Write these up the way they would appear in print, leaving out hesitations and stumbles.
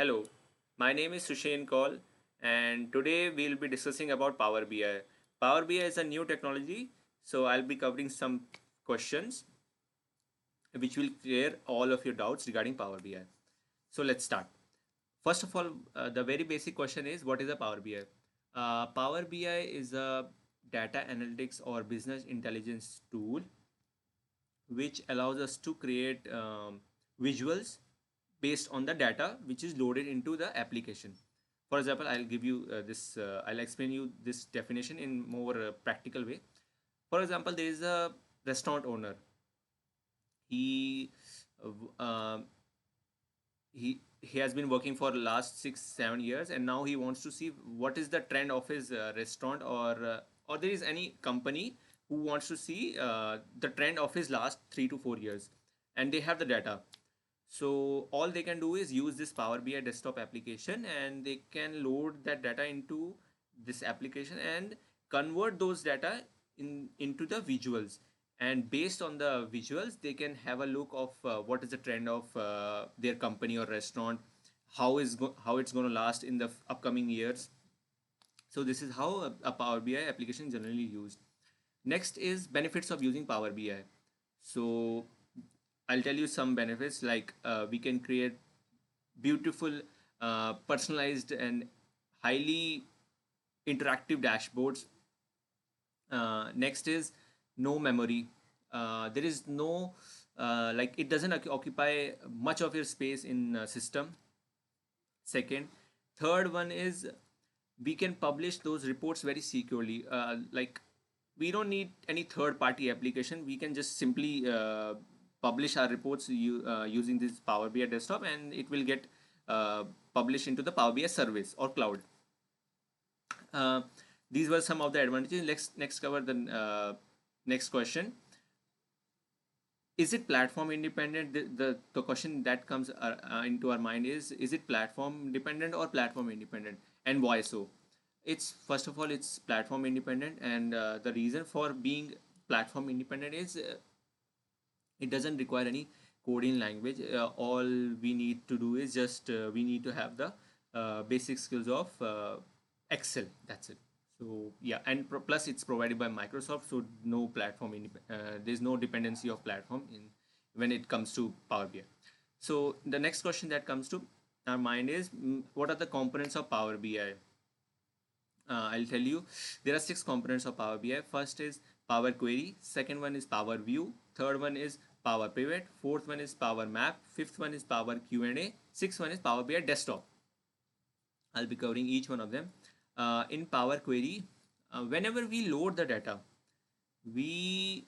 Hello, my name is Sushain Kaul, and today we'll be discussing about Power BI. Power BI is a new technology, so I'll be covering some questions which will clear all of your doubts regarding Power BI. So let's start. First of all, the very basic question is what is a Power BI? Power BI is a data analytics or business intelligence tool which allows us to create visuals based on the data which is loaded into the application. For example, I'll give you I'll explain you this definition in more practical way. For example, there is a restaurant owner. He uh, he has been working for the last 6 7 years, and now he wants to see what is the trend of his restaurant, or there is any company who wants to see the trend of his last 3 to 4 years, and they have the data. So all they can do is use this Power BI desktop application, and they can load that data into this application and convert those data into the visuals. And based on the visuals, they can have a look of what is the trend of their company or restaurant, how it's going to last in the upcoming years. So this is how a Power BI application is generally used. Next is benefits of using Power BI. So I'll tell you some benefits, like we can create beautiful, personalized, and highly interactive dashboards. Next is no memory. There is no like it doesn't occupy much of your space in system. Second, third one is we can publish those reports very securely. Like we don't need any third party application. We can just simply publish our reports using this Power BI desktop, and it will get published into the Power BI service or cloud. Uh, these were some of the advantages. Next cover the next question. Is it platform independent? The question that comes into our mind is it platform dependent or platform independent, and why so? It's first of all, it's platform independent, and the reason for being platform independent is it doesn't require any coding language. All we need to do is just we need to have the basic skills of Excel. That's it. So yeah, and plus it's provided by Microsoft, so no there's no dependency of platform in when it comes to Power BI. So the next question that comes to our mind is what are the components of Power BI? I'll tell you, there are 6 components of Power BI. First is Power Query, second one is Power View, third one is Power Pivot, fourth one is Power Map, fifth one is Power Q&A, sixth one is Power BI Desktop. I'll be covering each one of them. In Power Query, whenever we load the data, we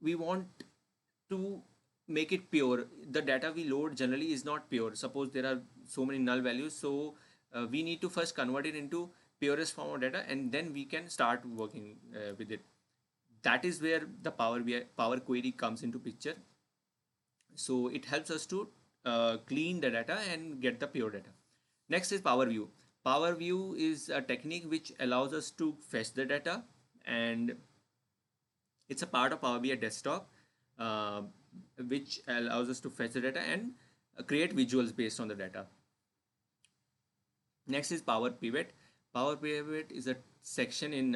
we want to make it pure. The data we load generally is not pure. Suppose there are so many null values, so we need to first convert it into purest form of data, and then we can start working with it. That is where the Power Query comes into picture. So it helps us to clean the data and get the pure data. Next is Power View. Power View is a technique which allows us to fetch the data, and it's a part of Power BI desktop, uh, which allows us to fetch the data and create visuals based on the data. Next is Power Pivot. Power Pivot is a section in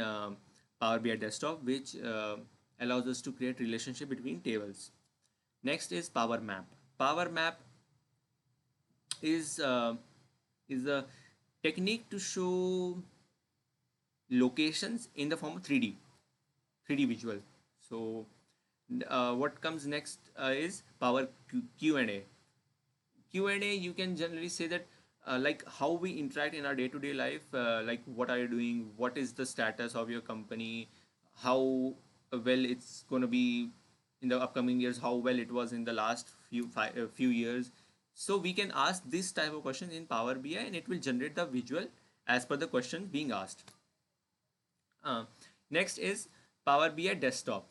Power BI desktop which allows us to create relationship between tables. Next is Power Map. Power Map is uh, is a technique to show locations in the form of 3D visual. So what comes next is Power Q&A. Q&A, you can generally say that like how we interact in our day-to-day life, like what are you doing, what is the status of your company, how well it's going to be in the upcoming years, how well it was in the last few years. So we can ask this type of question in Power BI, and it will generate the visual as per the question being asked. uh, Next is Power BI Desktop,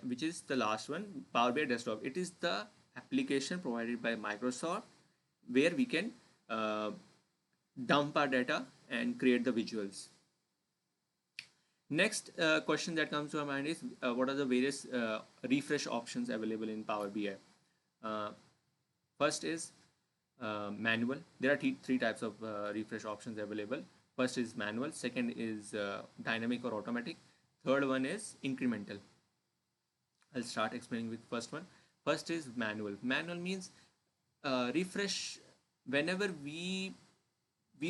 which is the last one. Power BI Desktop. It is the application provided by Microsoft where we can dump our data and create the visuals. Next question that comes to our mind is what are the various refresh options available in Power BI? Uh, First is manual. There are three types of refresh options available. First is manual, second is dynamic or automatic, third one is incremental. I'll start explaining with first one. First is manual. Manual means refresh whenever we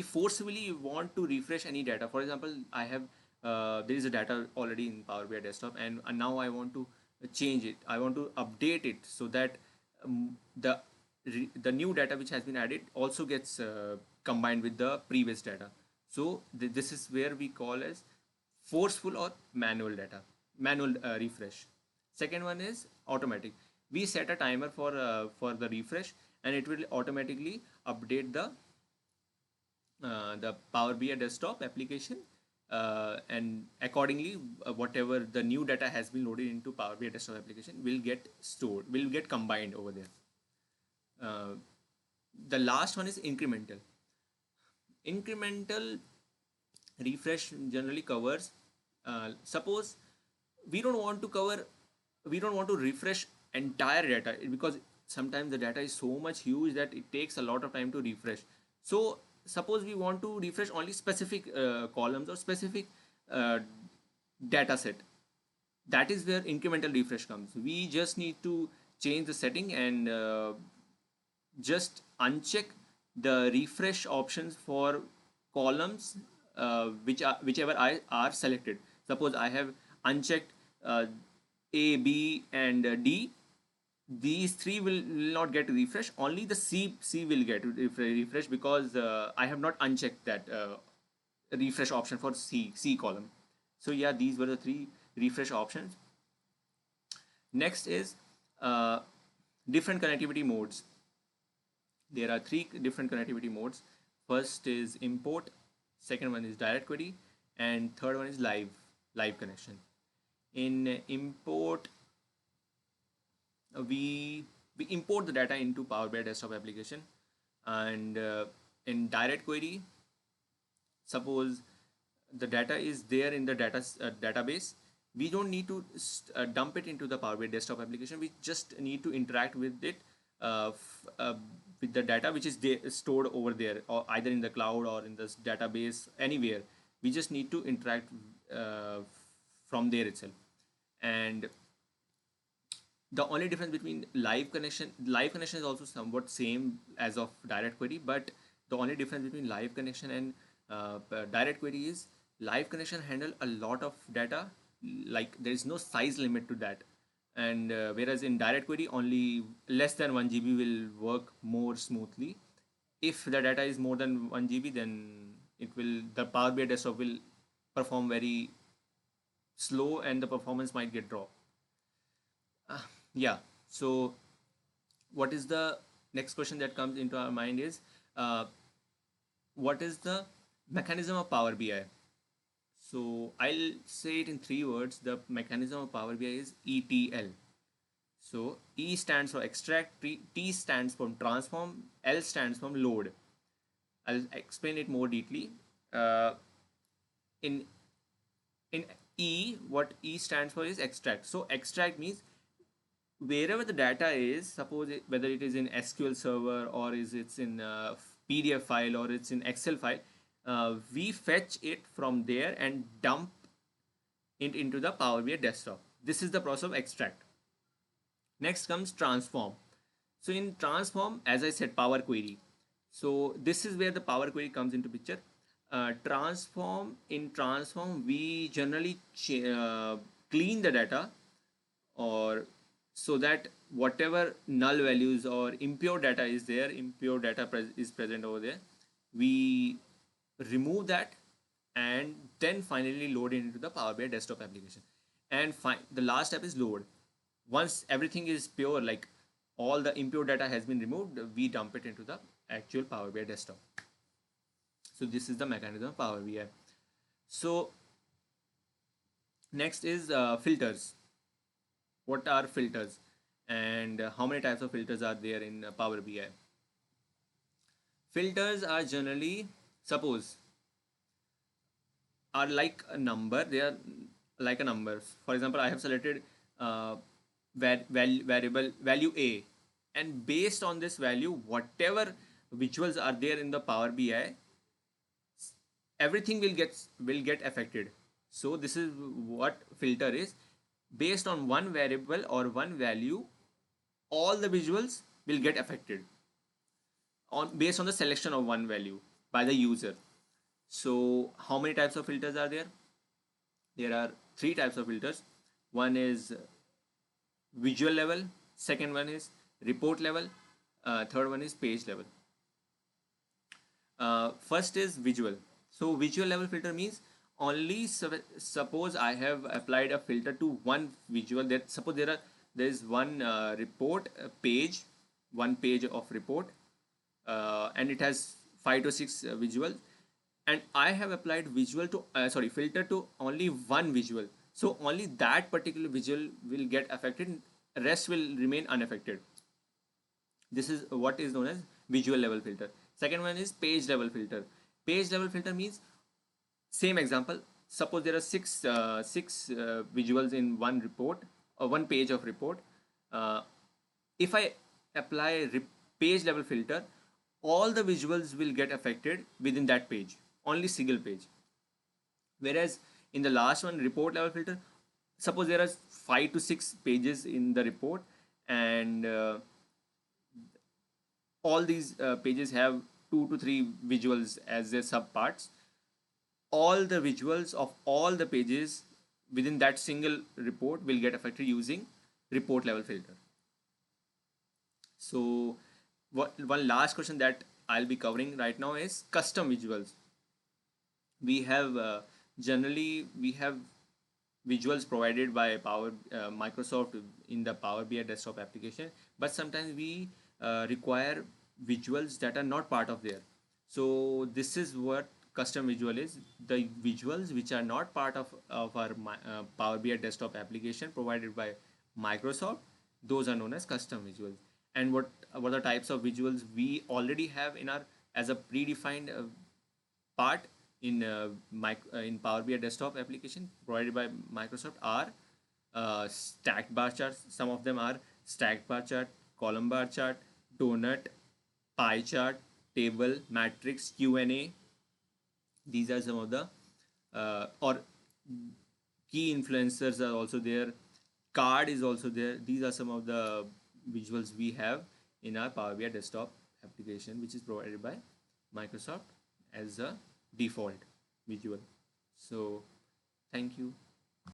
forcibly want to refresh any data. For example, I have there is a data already in Power BI desktop, and now I want to change it. I want to update it so that the the new data which has been added also gets combined with the previous data. So this is where we call as forceful or manual data, manual refresh. Second one is automatic. We set a timer for the refresh, and it will automatically update the Power BI desktop application, and accordingly, whatever the new data has been loaded into Power BI desktop application will get stored, will get combined over there. The last one is incremental. Incremental refresh generally covers, suppose we don't want to cover, we don't want to refresh entire data, because sometimes the data is so much huge that it takes a lot of time to refresh. So suppose we want to refresh only specific columns or specific uh, data set. That is where incremental refresh comes. We just need to change the setting and just uncheck the refresh options for columns whichever I are selected. Suppose I have unchecked A, B, and D. These three will not get refresh. Only the C will get refresh, because I have not unchecked that refresh option for C column. So yeah, these were the three refresh options. Next is different connectivity modes. There are three different connectivity modes. First is import, second one is direct query, and third one is live connection. In import, we import the data into Power BI desktop application, and in direct query, suppose the data is there in the database, we don't need to dump it into the Power BI desktop application. We just need to interact with it, with the data which is stored over there, or either in the cloud or in this database, anywhere. We just need to interact from there itself. And the only difference between live connection is also somewhat same as of direct query, but the only difference between live connection and direct query is live connection handle a lot of data, like there is no size limit to that. And whereas in direct query, only less than 1 GB will work more smoothly. If the data is more than 1 GB, then the Power BI desktop will perform very slow, and the performance might get dropped. Yeah. So what is the next question that comes into our mind is, uh, what is the mechanism of Power BI? So I'll say it in three words. The mechanism of Power BI is ETL. So E stands for extract, T stands for transform, L stands for load. I'll explain it more deeply. Uh, in in E, what E stands for is extract. So extract means wherever the data is, suppose whether it is in SQL server, or is it's in a PDF file, or it's in Excel file, we fetch it from there and dump it into the Power BI desktop. This is the process of extract. Next comes transform. So in transform, as I said, Power Query. So this is where the Power Query comes into picture. In transform, we generally clean the data, or so that whatever null values or impure data is there, impure data is present over there, we remove that, and then finally load it into the Power BI desktop application. And the last step is load. Once everything is pure, like all the impure data has been removed, we dump it into the actual Power BI desktop. So this is the mechanism of Power BI. So next is filters. What are filters, and how many types of filters are there in Power BI? Filters are generally, suppose, are like a number. They are like a number. For example, I have selected variable value A, and based on this value, whatever visuals are there in the Power BI, everything will get affected. So this is what filter is. Based on one variable or one value, all the visuals will get affected on based on the selection of one value by the user. So how many types of filters are there? There are three types of filters. One is visual level, second one is report level, third one is page level. First is visual. So visual level filter means only suppose I have applied a filter to one visual. That suppose there is one report page, one page of report, and it has 5 to 6 visuals, and I have applied visual to filter to only one visual. So only that particular visual will get affected. Rest will remain unaffected. This is what is known as visual level filter. Second one is page level filter. Page level filter means same example. Suppose there are six visuals in one report or one page of report. Uh, if I apply page level filter, all the visuals will get affected within that page, only single page. Whereas in the last one, report level filter, suppose there are 5 to 6 pages in the report, and all these pages have 2 to 3 visuals as their subparts. All the visuals of all the pages within that single report will get affected using report level filter. So one last question that I'll be covering right now is custom visuals. We have generally we have visuals provided by Microsoft in the Power BI desktop application, but sometimes we require visuals that are not part of there. So this is what custom visual is. The visuals which are not part of our Power BI desktop application provided by Microsoft, those are known as custom visuals. And what are the types of visuals we already have in our as a predefined part in Power BI desktop application provided by Microsoft are stacked bar charts. Some of them are stacked bar chart, column bar chart, donut, pie chart, table, matrix, Q&A. These are some of the or key influencers are also there. Card is also there. These are some of the visuals we have in our Power BI desktop application, which is provided by Microsoft as a default visual. So thank you.